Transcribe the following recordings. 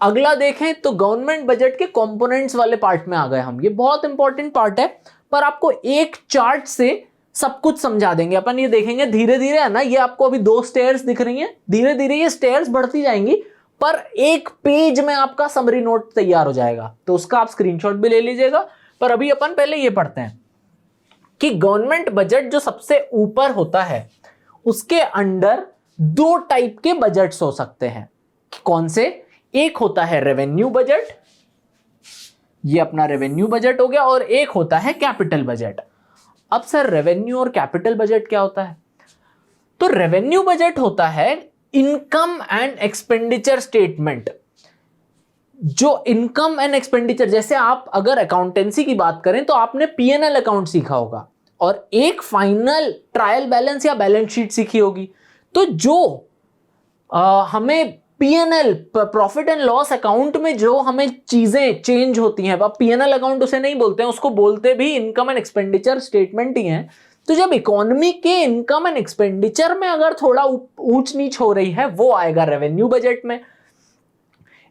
अगला देखें तो गवर्नमेंट बजट के कंपोनेंट्स वाले पार्ट में आ गए हम। ये बहुत इंपॉर्टेंट पार्ट है, पर आपको एक चार्ट से सब कुछ समझा देंगे अपन। ये देखेंगे धीरे धीरे, है ना, ये आपको अभी 2 स्टेयर्स दिख रही हैं, धीरे धीरे ये स्टेयर्स बढ़ती जाएंगी, पर एक पेज में आपका समरी नोट तैयार हो जाएगा, तो उसका आप स्क्रीनशॉट भी ले लीजिएगा। पर अभी अपन पहले ये पढ़ते हैं कि गवर्नमेंट बजट जो सबसे ऊपर होता है उसके अंडर 2 टाइप के बजट्स हो सकते हैं। कौन से? एक होता है रेवेन्यू बजट, ये अपना रेवेन्यू बजट हो गया, और एक होता है कैपिटल बजट। अब सर रेवेन्यू और कैपिटल बजट क्या होता है? तो रेवेन्यू बजट होता है इनकम एंड एक्सपेंडिचर स्टेटमेंट। जो इनकम एंड एक्सपेंडिचर, जैसे आप अगर अकाउंटेंसी की बात करें तो आपने पीएनएल अकाउंट सीखा होगा और एक फाइनल ट्रायल बैलेंस या बैलेंस शीट सीखी होगी। तो जो हमें PNL, profit and loss account में जो हमें चीजें चेंज होती हैं, अब पीएनएल अकाउंट उसे नहीं बोलते हैं, उसको बोलते भी इनकम एंड एक्सपेंडिचर स्टेटमेंट ही है। तो जब इकोनॉमी के इनकम एंड एक्सपेंडिचर में अगर थोड़ा ऊंच नीच हो रही है, वो आएगा रेवेन्यू बजट में।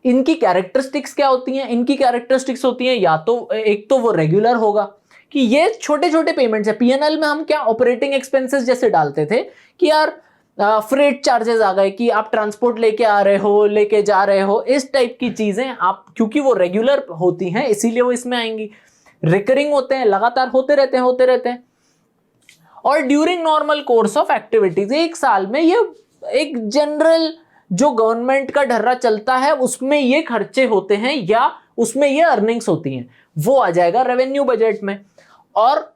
इनकी कैरेक्टरिस्टिक्स क्या होती हैं? इनकी कैरेक्टरिस्टिक्स होती हैं, या तो एक तो वो रेगुलर होगा कि ये छोटे छोटे पेमेंट्स है। पीएनएल में हम क्या ऑपरेटिंग एक्सपेंसेस जैसे डालते थे कि यार फ्रेट चार्जेस आ गए, कि आप ट्रांसपोर्ट लेके आ रहे हो, लेके जा रहे हो, इस टाइप की चीजें आप, क्योंकि वो रेगुलर होती हैं इसीलिए वो इसमें आएंगी। रिकरिंग होते हैं, लगातार होते रहते हैं। और during normal course of activities, एक साल में ये एक जनरल जो गवर्नमेंट का ढर्रा चलता है उसमें ये खर्चे होते हैं या उसमें ये अर्निंग्स होती हैं, वो आ जाएगा रेवेन्यू बजट में। और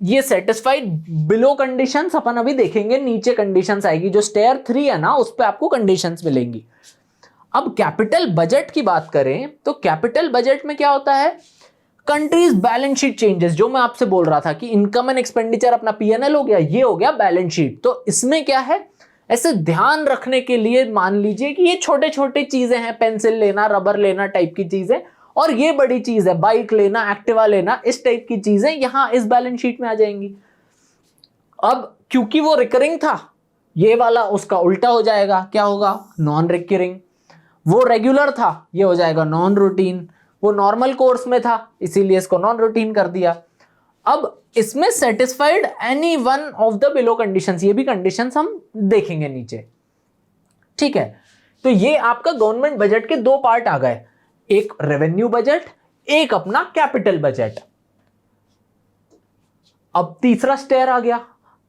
ये सेटिस्फाइड बिलो कंडीशंस अपन अभी देखेंगे, नीचे कंडीशंस आएगी, जो स्टेयर 3 है ना उस पे आपको कंडीशंस मिलेंगी। अब कैपिटल बजट की बात करें तो कैपिटल बजट में क्या होता है? कंट्रीज बैलेंस शीट चेंजेस, जो मैं आपसे बोल रहा था कि इनकम एंड एक्सपेंडिचर अपना पीएनएल हो गया, ये हो गया बैलेंस शीट। तो इसमें क्या है, ऐसे ध्यान रखने के लिए मान लीजिए कि ये छोटे छोटे चीजें हैं, पेंसिल लेना, रबर लेना टाइप की चीजें, और ये बड़ी चीज है बाइक लेना, एक्टिवा लेना, इस टाइप की चीजें यहां इस बैलेंस शीट में आ जाएंगी। अब क्योंकि वो रिकरिंग था, ये वाला उसका उल्टा हो जाएगा, क्या होगा? Non recurring. वो रेगुलर था, ये हो जाएगा नॉन रूटीन। वो नॉर्मल कोर्स में था इसीलिए इसको नॉन रूटीन कर दिया। अब इसमें satisfied any one of the below conditions, ये भी कंडीशंस हम देखेंगे नीचे, ठीक है। तो ये आपका गवर्नमेंट बजट के 2 पार्ट आ गए, एक रेवेन्यू बजट, एक अपना कैपिटल बजट। अब तीसरा स्टेयर आ गया।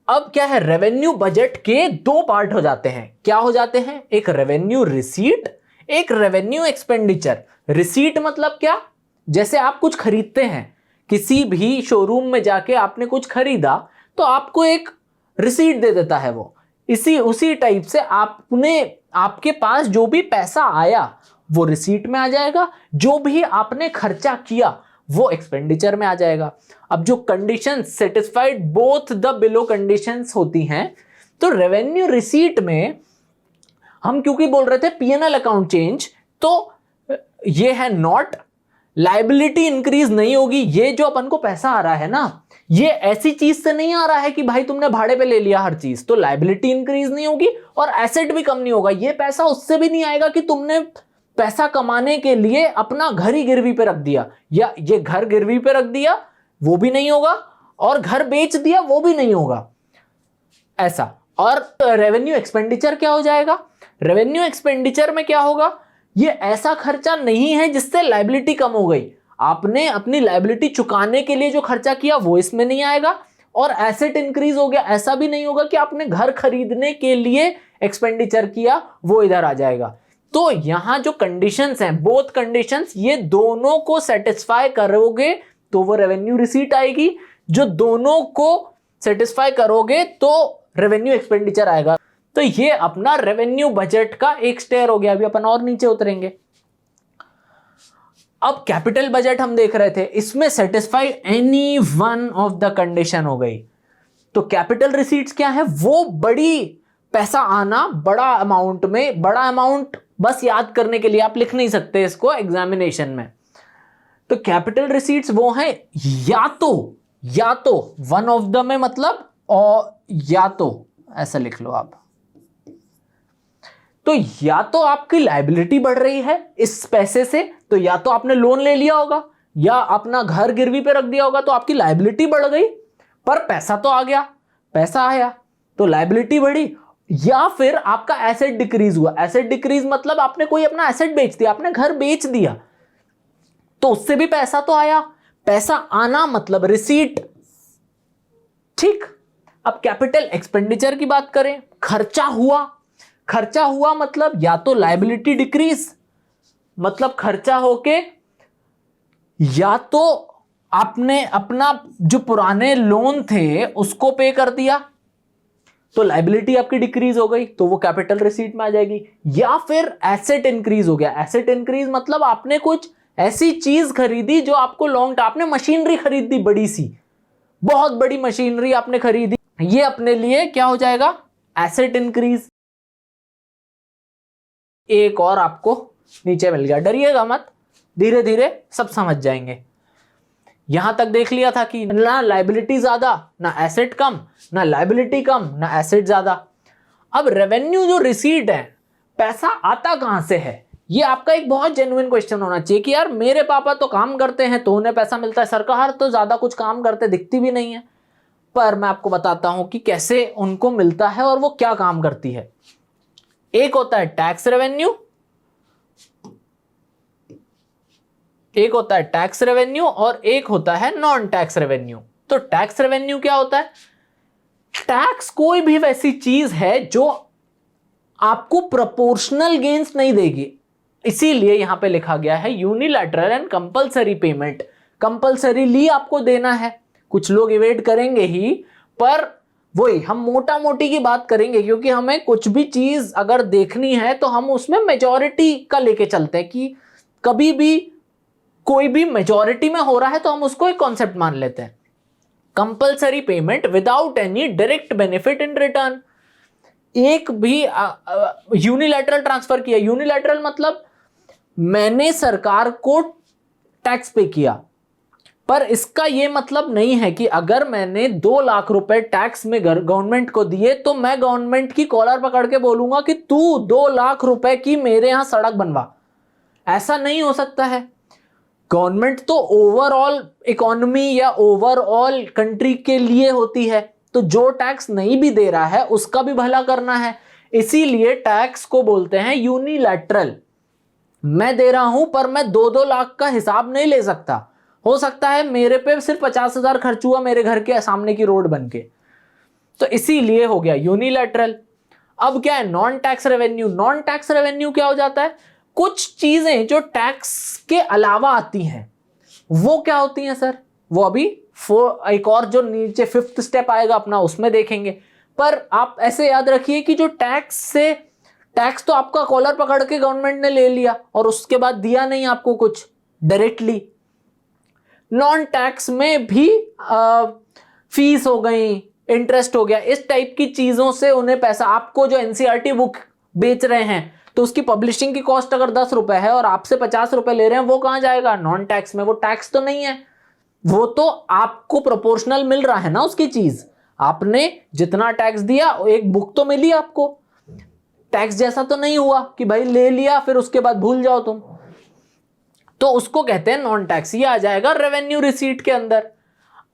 अब क्या है, रेवेन्यू बजट के 2 पार्ट हो जाते हैं। क्या हो जाते हैं? एक रेवेन्यू रिसीट, एक रेवेन्यू एक्सपेंडिचर। रिसीट मतलब क्या? जैसे आप कुछ खरीदते हैं, किसी भी शोरूम में जाके आपने कुछ खरीदा तो आपको एक रिसीट दे देता है वो। उसी टाइप से आपके पास जो भी पैसा आया वो रिसीट में आ जाएगा, जो भी आपने खर्चा किया वो एक्सपेंडिचर में आ जाएगा। अब जो conditions satisfied both the below conditions होती हैं, तो रेवेन्यू रिसीट में हम क्योंकि बोल रहे थे पीएनएल अकाउंट चेंज, तो ये है नॉट, लायबिलिटी इंक्रीज नहीं होगी। ये जो अपन को पैसा आ रहा है ना, ये ऐसी चीज से नहीं आ रहा है कि भाई तुमने भाड़े पे ले लिया हर चीज, तो लायबिलिटी इंक्रीज नहीं होगी और एसेट भी कम नहीं होगा। ये पैसा उससे भी नहीं आएगा कि तुमने पैसा कमाने के लिए अपना घर ही गिरवी पे रख दिया, या ये घर गिरवी पे रख दिया, वो भी नहीं होगा, और घर बेच दिया, वो भी नहीं होगा, ऐसा। और रेवेन्यू एक्सपेंडिचर क्या हो जाएगा? रेवेन्यू एक्सपेंडिचर में क्या होगा? ये ऐसा खर्चा नहीं है जिससे लायबिलिटी कम हो गई। आपने अपनी लायबिलिटी चुकाने के लिए जो खर्चा किया वो इसमें नहीं आएगा, और एसेट इंक्रीज हो गया, ऐसा भी नहीं होगा कि आपने घर खरीदने के लिए एक्सपेंडिचर किया, वो इधर आ जाएगा। तो यहां जो कंडीशंस हैं, बोथ कंडीशंस, ये दोनों को सेटिस्फाई करोगे तो वो रेवेन्यू रिसीट आएगी। जो दोनों को सेटिस्फाई करोगे तो रेवेन्यू एक्सपेंडिचर आएगा। तो ये अपना रेवेन्यू बजट का एक स्टेयर हो गया। अभी अपन और नीचे उतरेंगे। अब कैपिटल बजट हम देख रहे थे, इसमें satisfy any one of the condition हो गई। तो कैपिटल रिसीट्स क्या है? वो बड़ी पैसा आना, बड़ा अमाउंट में, बड़ा अमाउंट बस याद करने के लिए आप लिख नहीं सकते इसको एग्जामिनेशन में। तो कैपिटल रिसीट्स वो हैं या तो वन ऑफ द में, मतलब और या तो ऐसा लिख लो आप, तो या तो आपकी लायबिलिटी बढ़ रही है इस पैसे से, तो या तो आपने लोन ले लिया होगा या अपना घर गिरवी पे रख दिया होगा, तो आपकी लायबिलिटी बढ़ गई, पर पैसा तो आ गया, पैसा आया तो लायबिलिटी बढ़ी। या फिर आपका एसेट डिक्रीज हुआ। एसेट डिक्रीज मतलब आपने कोई अपना एसेट बेच दिया, आपने घर बेच दिया, तो उससे भी पैसा तो आया। पैसा आना मतलब रिसीट। ठीक, अब कैपिटल एक्सपेंडिचर की बात करें, खर्चा हुआ। खर्चा हुआ मतलब या तो लायबिलिटी डिक्रीज, मतलब खर्चा होके या तो आपने अपना जो पुराने लोन थे उसको पे कर दिया, तो लायबिलिटी आपकी डिक्रीज हो गई, तो वो कैपिटल रिसीट में आ जाएगी। या फिर एसेट इंक्रीज हो गया। एसेट इंक्रीज मतलब आपने कुछ ऐसी चीज खरीदी जो आपको लॉन्ग टर्म, आपने मशीनरी खरीदी, बड़ी सी बहुत बड़ी मशीनरी आपने खरीदी, ये अपने लिए क्या हो जाएगा, एसेट इंक्रीज। एक और आपको नीचे मिल गया, डरिएगा मत, धीरे धीरे सब समझ जाएंगे। यहां तक देख लिया था कि ना लायबिलिटी ज्यादा ना एसेट कम, ना लायबिलिटी कम ना एसेट ज्यादा। अब रेवेन्यू जो रिसीट है, पैसा आता कहां से है, ये आपका एक बहुत जेन्युइन क्वेश्चन होना चाहिए कि यार मेरे पापा तो काम करते हैं तो उन्हें पैसा मिलता है, सरकार तो ज्यादा कुछ काम करते दिखती भी नहीं है। पर मैं आपको बताता हूं कि कैसे उनको मिलता है और वो क्या काम करती है। एक होता है टैक्स रेवेन्यू, एक होता है टैक्स रेवेन्यू और एक होता है नॉन टैक्स रेवेन्यू। तो टैक्स रेवेन्यू क्या होता है, टैक्स कोई भी वैसी चीज है जो आपको प्रोपोर्शनल गेन्स नहीं देगी, इसीलिए यहां पे लिखा गया है unilateral and compulsory payment. Compulsorily आपको देना है, कुछ लोग इवेट करेंगे ही, पर वही हम मोटा मोटी की बात करेंगे, क्योंकि हमें कुछ भी चीज अगर देखनी है तो हम उसमें मेजॉरिटी का लेके चलते हैं कि कभी भी कोई भी मेजॉरिटी में हो रहा है तो हम उसको एक कॉन्सेप्ट मान लेते हैं। Compulsory payment without any direct benefit in return. एक भी यूनिलैटरल ट्रांसफर किया, यूनिलैटरल मतलब मैंने सरकार को टैक्स पे किया, पर इसका यह मतलब नहीं है कि अगर मैंने 2 लाख रुपए टैक्स में गवर्नमेंट को दिए तो मैं गवर्नमेंट की कॉलर पकड़ के बोलूंगा कि तू 2 लाख रुपए की मेरे यहां सड़क बनवा। ऐसा नहीं हो सकता है। गवर्नमेंट तो ओवरऑल इकोनॉमी या ओवरऑल कंट्री के लिए होती है, तो जो टैक्स नहीं भी दे रहा है उसका भी भला करना है, इसीलिए टैक्स को बोलते हैं यूनिलैटरल। मैं दे रहा हूं पर मैं 2-2 लाख का हिसाब नहीं ले सकता, हो सकता है मेरे पे सिर्फ 50,000 खर्च हुआ मेरे घर के सामने की रोड बनके, तो इसीलिए हो गया यूनिलैटरल। अब क्या है non tax revenue. Non tax revenue क्या हो जाता है, कुछ चीजें जो टैक्स के अलावा आती हैं वो क्या होती हैं सर, वो अभी एक और जो नीचे 5th स्टेप आएगा अपना उसमें देखेंगे। पर आप ऐसे याद रखिए कि जो टैक्स तो आपका कॉलर पकड़ के गवर्नमेंट ने ले लिया और उसके बाद दिया नहीं आपको कुछ डायरेक्टली। नॉन टैक्स में भी फीस हो गई, इंटरेस्ट हो गया, इस टाइप की चीजों से उन्हें पैसा, आपको जो एनसीईआरटी बुक बेच रहे हैं तो उसकी पब्लिशिंग की कॉस्ट अगर 10 रुपए है और आपसे 50 रुपए ले रहे हैं, वो कहां जाएगा, नॉन टैक्स में। वो टैक्स तो नहीं है, वो तो आपको प्रोपोर्शनल मिल रहा है ना उसकी चीज। आपने जितना टैक्स दिया एक बुक तो मिली आपको, टैक्स जैसा तो नहीं हुआ कि भाई ले लिया फिर उसके बाद भूल जाओ तुम, तो उसको कहते हैं नॉन टैक्स। ये आ जाएगा रेवेन्यू रिसीट के अंदर।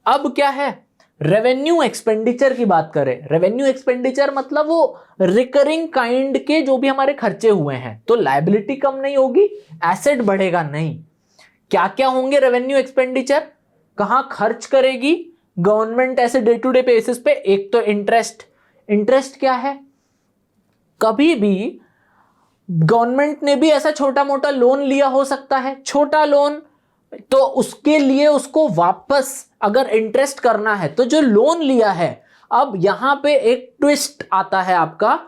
अब क्या है, रेवेन्यू एक्सपेंडिचर की बात करें। रेवेन्यू एक्सपेंडिचर मतलब वो रिकरिंग काइंड के जो भी हमारे खर्चे हुए हैं, तो लायबिलिटी कम नहीं होगी, एसेट बढ़ेगा नहीं। क्या क्या होंगे रेवेन्यू एक्सपेंडिचर, कहां खर्च करेगी गवर्नमेंट ऐसे डे टू डे बेसिस पे। एक तो इंटरेस्ट। इंटरेस्ट क्या है, कभी भी गवर्नमेंट ने भी ऐसा छोटा मोटा लोन लिया हो सकता है, छोटा लोन, तो उसके लिए उसको वापस अगर इंटरेस्ट करना है तो जो लोन लिया है, अब यहां पे एक ट्विस्ट आता है आपका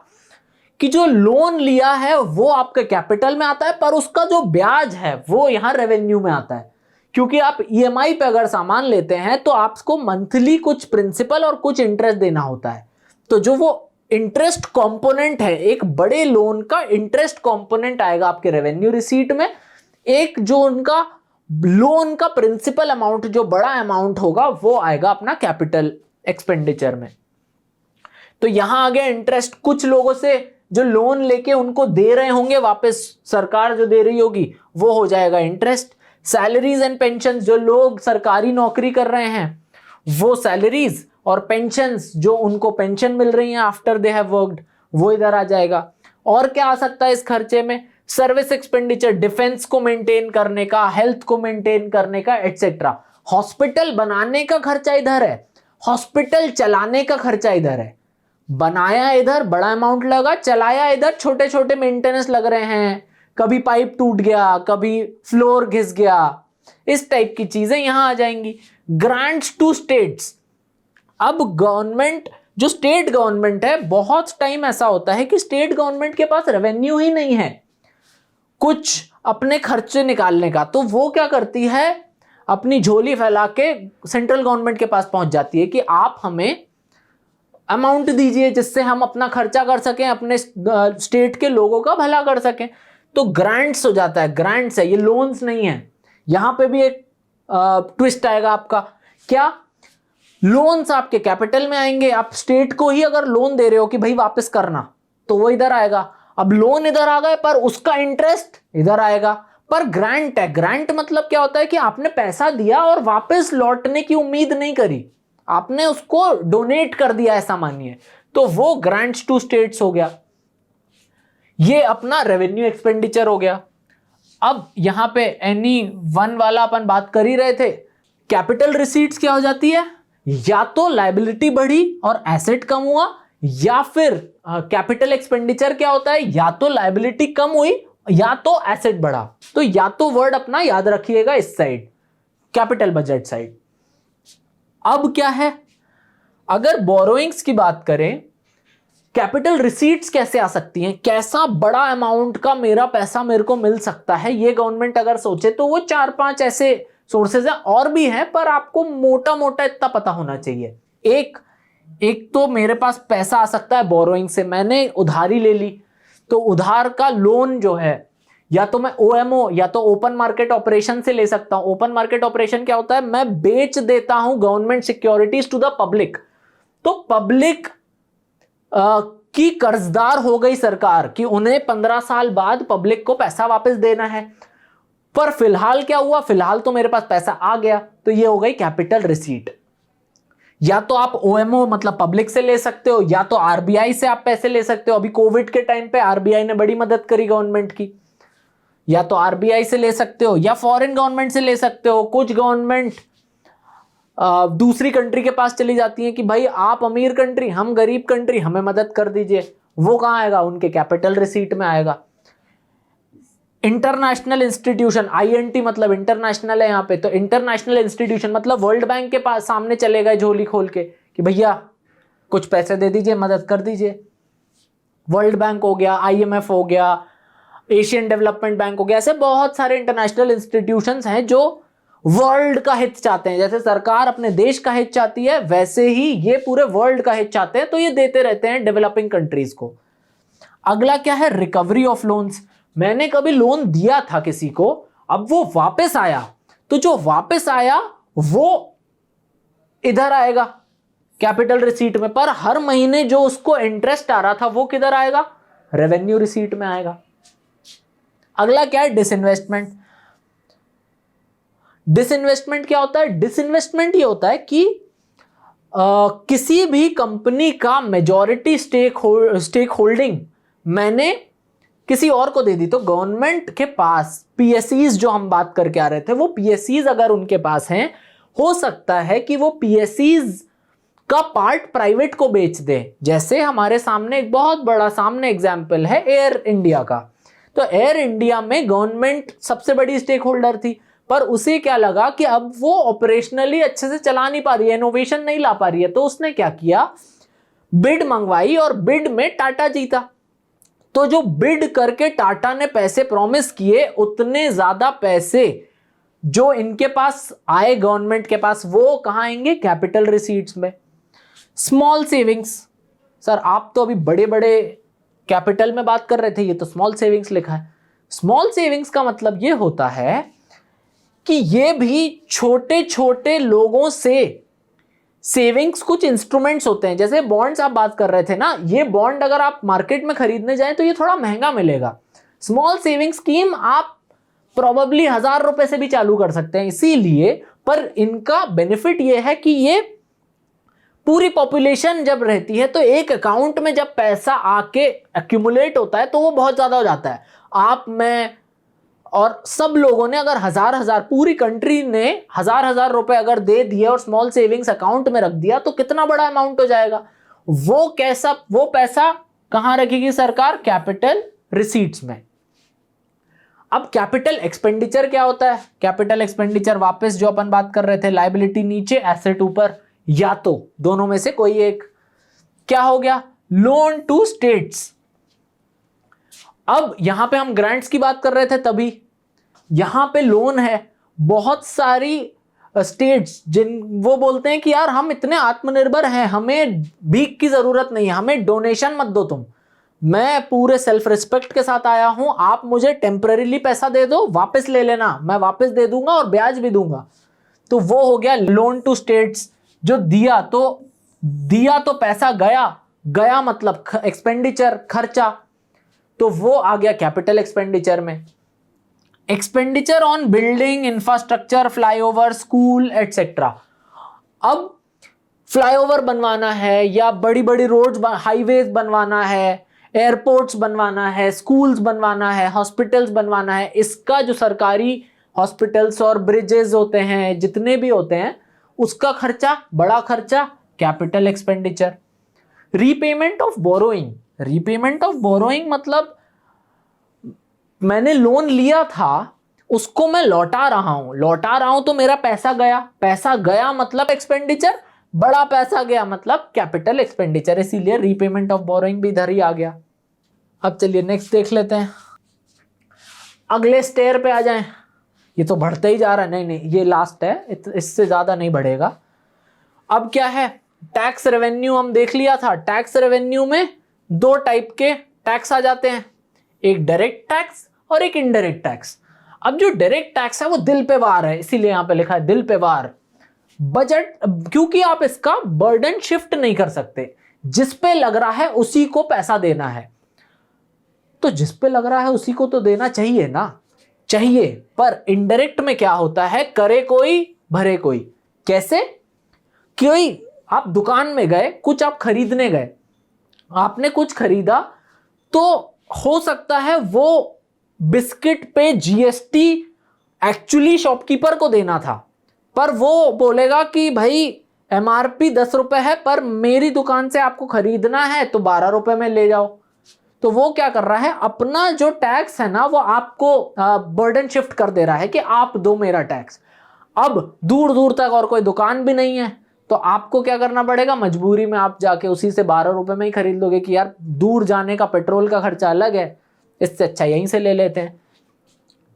कि जो लोन लिया है वो आपके कैपिटल में आता है, पर उसका जो ब्याज है वो यहां रेवेन्यू में आता है। क्योंकि आप ईएमआई पे अगर सामान लेते हैं तो आपको मंथली कुछ प्रिंसिपल और कुछ इंटरेस्ट देना होता है, तो जो वो इंटरेस्ट कंपोनेंट है, एक बड़े लोन का इंटरेस्ट कंपोनेंट आएगा आपके रेवेन्यू रिसीट में, एक जो उनका लोन का प्रिंसिपल अमाउंट जो बड़ा अमाउंट होगा वो आएगा अपना कैपिटल एक्सपेंडिचर में। तो यहां आ गया इंटरेस्ट। कुछ लोगों से जो लोन लेके उनको दे रहे होंगे वापस, सरकार जो दे रही होगी वो हो जाएगा इंटरेस्ट। सैलरीज एंड पेंशन, जो लोग सरकारी नौकरी कर रहे हैं वो सैलरीज, और पेंशंस जो उनको पेंशन मिल रही है आफ्टर दे हैव वर्कड, वो इधर आ जाएगा। और क्या आ सकता है इस खर्चे में? सर्विस एक्सपेंडिचर, डिफेंस को मेंटेन करने का, हेल्थ को मेंटेन करने का, एटसेट्रा। हॉस्पिटल बनाने का खर्चा इधर है, हॉस्पिटल चलाने का खर्चा इधर है। बनाया इधर बड़ा अमाउंट लगा, चलाया इधर छोटे छोटे मेंटेनेंस लग रहे हैं, कभी पाइप टूट गया, कभी फ्लोर घिस गया, इस टाइप की चीजें यहां आ जाएंगी। ग्रांट्स टू स्टेट्स, अब गवर्नमेंट, जो स्टेट गवर्नमेंट है, बहुत टाइम ऐसा होता है कि स्टेट गवर्नमेंट के पास रेवेन्यू ही नहीं है कुछ अपने खर्चे निकालने का, तो वो क्या करती है, अपनी झोली फैला के सेंट्रल गवर्नमेंट के पास पहुंच जाती है कि आप हमें अमाउंट दीजिए जिससे हम अपना खर्चा कर सकें, अपने स्टेट के लोगों का भला कर सकें। तो ग्रांट्स हो जाता है, ग्रांट्स है, ये लोन्स नहीं है। यहां पे भी एक ट्विस्ट आएगा आपका, क्या? लोन्स आपके कैपिटल में आएंगे, आप स्टेट को ही अगर लोन दे रहे हो कि भाई वापस करना, तो वो इधर आएगा। अब लोन इधर आ गए पर उसका इंटरेस्ट इधर आएगा। पर ग्रांट है, ग्रांट मतलब क्या होता है कि आपने पैसा दिया और वापस लौटने की उम्मीद नहीं करी, आपने उसको डोनेट कर दिया ऐसा मानिए, तो वो ग्रांट्स टू स्टेट्स हो गया। ये अपना रेवेन्यू एक्सपेंडिचर हो गया। अब यहां पे एनी वन वाला अपन बात कर ही रहे थे, कैपिटल रिसीट्स क्या हो जाती है? या तो लायबिलिटी बढ़ी और एसेट कम हुआ, या फिर कैपिटल एक्सपेंडिचर क्या होता है? या तो लायबिलिटी कम हुई या तो एसेट बढ़ा। तो या तो वर्ड अपना याद रखिएगा इस साइड, कैपिटल बजट साइड। अब क्या है, अगर बोरोइंग्स की बात करें, कैपिटल रिसीट्स कैसे आ सकती हैं, कैसा बड़ा अमाउंट का मेरा पैसा मेरे को मिल सकता है, ये गवर्नमेंट अगर सोचे तो वो 4-5 ऐसे सोर्सेज हैं, और भी हैं, पर आपको मोटा मोटा इतना पता होना चाहिए। एक तो मेरे पास पैसा आ सकता है बोरोइंग से, मैंने उधारी ले ली, तो उधार का लोन जो है या तो मैं ओएमओ या तो ओपन मार्केट ऑपरेशन से ले सकता हूं। ओपन मार्केट ऑपरेशन क्या होता है? मैं बेच देता हूं government securities to the public, तो पब्लिक की कर्जदार हो गई सरकार कि उन्हें 15 साल बाद पब्लिक को पैसा वापस देना है। पर फिलहाल क्या हुआ, फिलहाल तो मेरे पास पैसा आ गया, तो ये हो गई कैपिटल रिसीट। या तो आप ओएमओ मतलब पब्लिक से ले सकते हो, या तो आरबीआई से आप पैसे ले सकते हो। अभी कोविड के टाइम पे आरबीआई ने बड़ी मदद करी गवर्नमेंट की, या तो आरबीआई से ले सकते हो या फॉरेन गवर्नमेंट से ले सकते हो। कुछ गवर्नमेंट दूसरी कंट्री के पास चली जाती है कि भाई आप अमीर कंट्री, हम गरीब कंट्री, हमें मदद कर दीजिए। वो कहां आएगा? उनके कैपिटल रिसीट में आएगा। इंटरनेशनल इंस्टीट्यूशन, आईएनटी मतलब इंटरनेशनल है यहां पे, तो इंटरनेशनल इंस्टीट्यूशन मतलब वर्ल्ड बैंक के पास सामने चले गए झोली खोल के कि भैया कुछ पैसे दे दीजिए, मदद कर दीजिए। वर्ल्ड बैंक हो गया, आईएमएफ हो गया, एशियन डेवलपमेंट बैंक हो गया, ऐसे बहुत सारे इंटरनेशनल इंस्टीट्यूशंस हैं जो वर्ल्ड का हित चाहते हैं। जैसे सरकार अपने देश का हित चाहती है, वैसे ही ये पूरे वर्ल्ड का हित चाहते हैं, तो ये देते रहते हैं डेवलपिंग कंट्रीज को। अगला क्या है? Recovery of loans. मैंने कभी लोन दिया था किसी को, अब वो वापस आया, तो जो वापस आया वो इधर आएगा कैपिटल रिसीट में, पर हर महीने जो उसको इंटरेस्ट आ रहा था वो किधर आएगा? रेवेन्यू रिसीट में आएगा। अगला क्या है? डिसइन्वेस्टमेंट। डिसइन्वेस्टमेंट क्या होता है? डिसइन्वेस्टमेंट ये होता है कि किसी भी कंपनी का मेजॉरिटी स्टेक होल्डिंग मैंने किसी और को दे दी, तो गवर्नमेंट के पास पीएसईज जो हम बात करके आ रहे थे, वो पीएसईज अगर उनके पास हैं, हो सकता है कि वो पीएसईज का पार्ट प्राइवेट को बेच दे। जैसे हमारे सामने एक बहुत बड़ा सामने एग्जांपल है एयर इंडिया का। तो एयर इंडिया में गवर्नमेंट सबसे बड़ी स्टेक होल्डर थी, पर उसे क्या लगा कि अब वो ऑपरेशनली अच्छे से चला नहीं पा रही है, इनोवेशन नहीं ला पा रही है, तो उसने क्या किया? बिड मंगवाई और बिड में टाटा जीता। तो जो बिड करके टाटा ने पैसे प्रॉमिस किए, उतने ज्यादा पैसे जो इनके पास आए गवर्नमेंट के पास, वो कहां आएंगे? कैपिटल रिसीट्स में। स्मॉल सेविंग्स, सर आप तो अभी बड़े बड़े कैपिटल में बात कर रहे थे, ये तो स्मॉल सेविंग्स लिखा है। स्मॉल सेविंग्स का मतलब ये होता है कि ये भी छोटे छोटे लोगों से सेविंग्स कुछ इंस्ट्रूमेंट्स होते हैं, जैसे बॉन्ड्स आप बात कर रहे थे ना, ये बॉन्ड अगर आप मार्केट में खरीदने जाएं तो ये थोड़ा महंगा मिलेगा। स्मॉल सेविंग स्कीम आप प्रोबेबली 1000 रुपए से भी चालू कर सकते हैं, इसीलिए, पर इनका बेनिफिट ये है कि ये पूरी पॉपुलेशन जब रहती है तो एक अकाउंट में जब पैसा आके एक्यूमुलेट होता है तो वो बहुत ज्यादा हो जाता है। आप, मैं और सब लोगों ने अगर हजार पूरी कंट्री ने हजार रुपए अगर दे दिए और स्मॉल सेविंग्स अकाउंट में रख दिया तो कितना बड़ा अमाउंट हो जाएगा। वो पैसा कहां रखेगी सरकार? कैपिटल रिसीट्स में। अब कैपिटल एक्सपेंडिचर क्या होता है? कैपिटल एक्सपेंडिचर वापस जो अपन बात कर रहे थे, लायबिलिटी नीचे एसेट ऊपर, या तो दोनों में से कोई एक। क्या हो गया? Loan to states. अब यहां पे हम ग्रांट्स की बात कर रहे थे, तभी यहां पे लोन है। बहुत सारी स्टेट्स वो बोलते हैं कि यार हम इतने आत्मनिर्भर हैं, हमें भीख की जरूरत नहीं है, हमें डोनेशन मत दो तुम, मैं पूरे सेल्फ रिस्पेक्ट के साथ आया हूं, आप मुझे टेम्पररीली पैसा दे दो, वापस ले लेना, मैं वापस दे दूंगा और ब्याज भी दूंगा। तो वो हो गया लोन टू स्टेट्स। जो दिया तो पैसा गया मतलब एक्सपेंडिचर, खर्चा, तो वो आ गया कैपिटल एक्सपेंडिचर में। Expenditure on building, infrastructure, flyover, school etcetera. अब फ्लाईओवर बनवाना है या बड़ी बड़ी रोड्स, हाईवेज बनवाना है, एयरपोर्ट्स बनवाना है, स्कूल्स बनवाना है, हॉस्पिटल्स बनवाना है, इसका जो सरकारी हॉस्पिटल्स और ब्रिजेस होते हैं, जितने भी होते हैं, उसका खर्चा, बड़ा खर्चा, capital expenditure. Repayment of borrowing. Repayment of borrowing मतलब मैंने लोन लिया था, उसको मैं लौटा रहा हूं तो मेरा पैसा गया मतलब एक्सपेंडिचर, बड़ा पैसा गया मतलब कैपिटल एक्सपेंडिचर, इसीलिए रीपेमेंट ऑफ बोरोइंग भी इधर ही आ गया। अब चलिए नेक्स्ट देख लेते हैं, अगले स्टेयर पे आ जाएं। ये तो बढ़ते ही जा रहा है, नहीं ये लास्ट है, इससे ज्यादा नहीं बढ़ेगा। अब क्या है? टैक्स रेवेन्यू हम देख लिया था। टैक्स रेवेन्यू में दो टाइप के टैक्स आ जाते हैं, एक डायरेक्ट टैक्स और एक इनडायरेक्ट टैक्स। अब जो डायरेक्ट टैक्स है वो दिल पे वार है, इसीलिए यहां पे लिखा है दिल पे वार। बजट, क्योंकि आप इसका बर्डन शिफ्ट नहीं कर सकते, जिस पे लग रहा है उसी को पैसा देना है, तो जिस पे लग रहा है उसी को तो देना चाहिए ना, चाहिए। पर इनडायरेक्ट में क्या होता है? करे कोई भरे कोई। कैसे? कोई, आप दुकान में गए, कुछ आप खरीदने गए, आपने कुछ खरीदा, तो हो सकता है वो बिस्किट पे जीएसटी एक्चुअली शॉपकीपर को देना था, पर वो बोलेगा कि भाई एमआरपी 10 रुपए है, पर मेरी दुकान से आपको खरीदना है तो 12 रुपए में ले जाओ। तो वो क्या कर रहा है? अपना जो टैक्स है ना, वो आपको बर्डन शिफ्ट कर दे रहा है कि आप दो मेरा टैक्स। अब दूर दूर तक और कोई दुकान भी नहीं है, तो आपको क्या करना पड़ेगा? मजबूरी में आप जाके उसी से 12 रुपए में ही खरीद लोगे कि यार दूर जाने का पेट्रोल का खर्चा अलग है, इससे अच्छा यहीं से ले लेते हैं।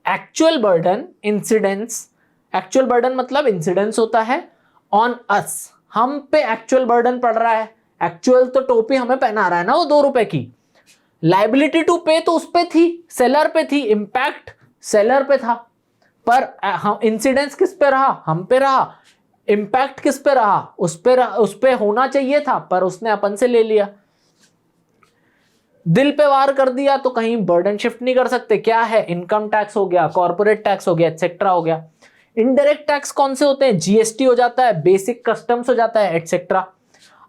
Actual burden, incidence, actual burden मतलब इंसिडेंस होता है ऑन अस, हम पे एक्चुअल बर्डन पड़ रहा है। एक्चुअल तो टोपी हमें पहना रहा है ना वो 2 रुपए की। लाइबिलिटी टू पे तो उस पे थी, सेलर पे थी, इंपैक्ट सेलर पे था, पर इंसिडेंस किस पे रहा? हम पे रहा। इंपैक्ट किस पे रहा? उस पे होना चाहिए था, पर उसने अपन से ले लिया। दिल पे वार कर दिया तो कहीं बर्डन शिफ्ट नहीं कर सकते। क्या है? इनकम टैक्स हो गया, कॉर्पोरेट टैक्स हो गया, एटसेट्रा हो गया। इनडायरेक्ट टैक्स कौन से होते हैं? जीएसटी हो जाता है, बेसिक कस्टम्स हो जाता है, एटसेट्रा।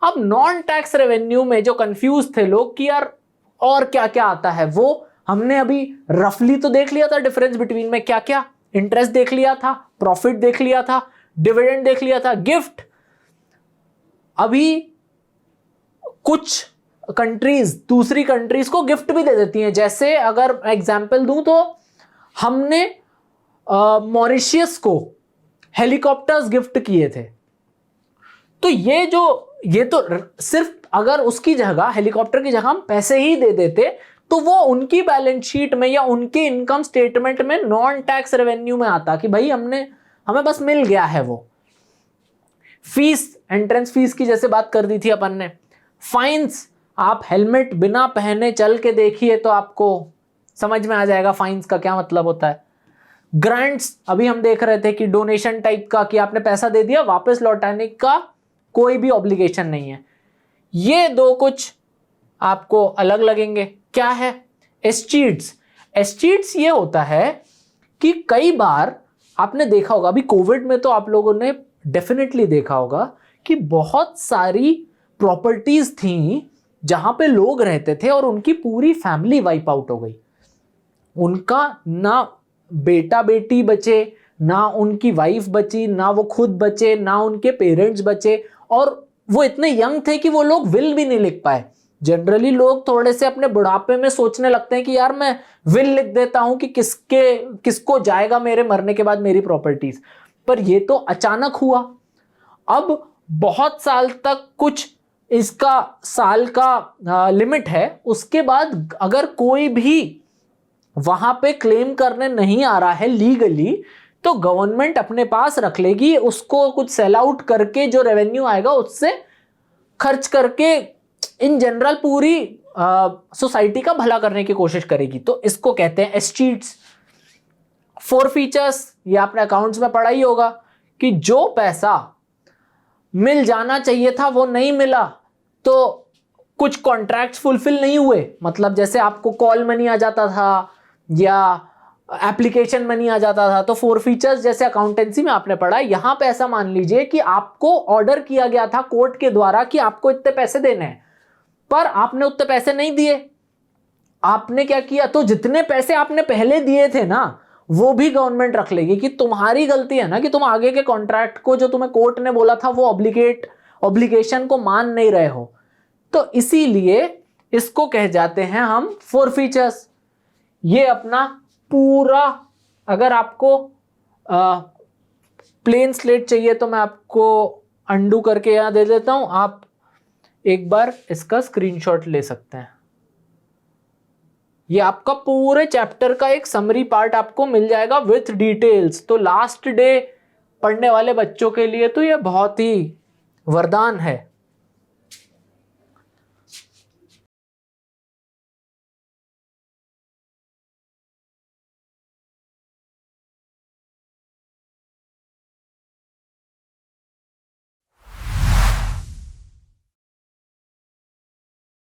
अब नॉन टैक्स रेवेन्यू में जो कंफ्यूज थे लोग कि यार और क्या क्या आता है, वो हमने अभी रफली तो देख लिया था डिफरेंस बिटवीन में क्या क्या। इंटरेस्ट देख लिया था, प्रॉफिट देख लिया था, डिविडेंड देख लिया था, गिफ्ट। अभी कुछ कंट्रीज दूसरी कंट्रीज को गिफ्ट भी दे देती हैं। जैसे अगर एग्जांपल दूं तो हमने मॉरिशियस को हेलीकॉप्टर्स गिफ्ट किए थे, तो ये तो सिर्फ अगर उसकी जगह, हेलीकॉप्टर की जगह हम पैसे ही दे देते तो वो उनकी बैलेंस शीट में या उनके इनकम स्टेटमेंट में नॉन टैक्स रेवेन्यू में आता कि भाई हमें बस मिल गया है। वो फीस, एंट्रेंस फीस की जैसे बात कर दी थी अपन ने। फाइन्स, आप हेलमेट बिना पहने चल के देखिए तो आपको समझ में आ जाएगा फाइन्स का क्या मतलब होता है। ग्रांट्स, अभी हम देख रहे थे कि डोनेशन टाइप का, कि आपने पैसा दे दिया, वापस लौटाने का कोई भी ऑब्लिगेशन नहीं है। ये दो कुछ आपको अलग लगेंगे। क्या है? एस्चीट्स। एस्चीट्स ये होता है कि कई बार आपने देखा होगा, अभी कोविड में तो आप लोगों ने डेफिनेटली देखा होगा कि बहुत सारी प्रॉपर्टीज थी जहां पे लोग रहते थे और उनकी पूरी फैमिली वाइप आउट हो गई। उनका ना बेटा बेटी बचे, ना उनकी वाइफ बची, ना वो खुद बचे, ना उनके पेरेंट्स बचे, और वो इतने यंग थे कि वो लोग विल भी नहीं लिख पाए। जनरली लोग थोड़े से अपने बुढ़ापे में सोचने लगते हैं कि यार मैं विल लिख देता हूं कि किसको जाएगा मेरे मरने के बाद मेरी प्रॉपर्टीज। पर ये तो अचानक हुआ। अब बहुत साल तक कुछ इसका साल का लिमिट है, उसके बाद अगर कोई भी वहां पे क्लेम करने नहीं आ रहा है लीगली, तो गवर्नमेंट अपने पास रख लेगी, उसको कुछ सेल आउट करके जो रेवेन्यू आएगा उससे खर्च करके इन जनरल पूरी सोसाइटी का भला करने की कोशिश करेगी। तो इसको कहते हैं एस्चीट्स। फॉरफीचर्स, ये आपने अकाउंट्स में पढ़ा ही होगा कि जो पैसा मिल जाना चाहिए था वो नहीं मिला, तो कुछ कॉन्ट्रैक्ट्स फुलफिल नहीं हुए। मतलब जैसे आपको कॉल मनी आ जाता था या एप्लीकेशन मनी आ जाता था, तो फॉरफीचर्स जैसे अकाउंटेंसी में आपने पढ़ा। यहां पे ऐसा मान लीजिए कि आपको ऑर्डर किया गया था कोर्ट के द्वारा कि आपको इतने पैसे देने हैं, पर आपने उतने पैसे नहीं दिए। आपने क्या किया? तो जितने पैसे आपने पहले दिए थे ना, वो भी गवर्नमेंट रख लेगी कि तुम्हारी गलती है ना कि तुम आगे के कॉन्ट्रैक्ट को जो तुम्हें कोर्ट ने बोला था वो ऑब्लिगेशन को मान नहीं रहे हो। तो इसीलिए इसको कह जाते हैं हम फॉरफीचर्स। ये अपना पूरा, अगर आपको प्लेन स्लेट चाहिए तो मैं आपको अंडू करके यहां दे देता हूं, आप एक बार इसका स्क्रीनशॉट ले सकते हैं। ये आपका पूरे चैप्टर का एक समरी पार्ट आपको मिल जाएगा विथ डिटेल्स। तो लास्ट डे पढ़ने वाले बच्चों के लिए तो ये बहुत ही वरदान है।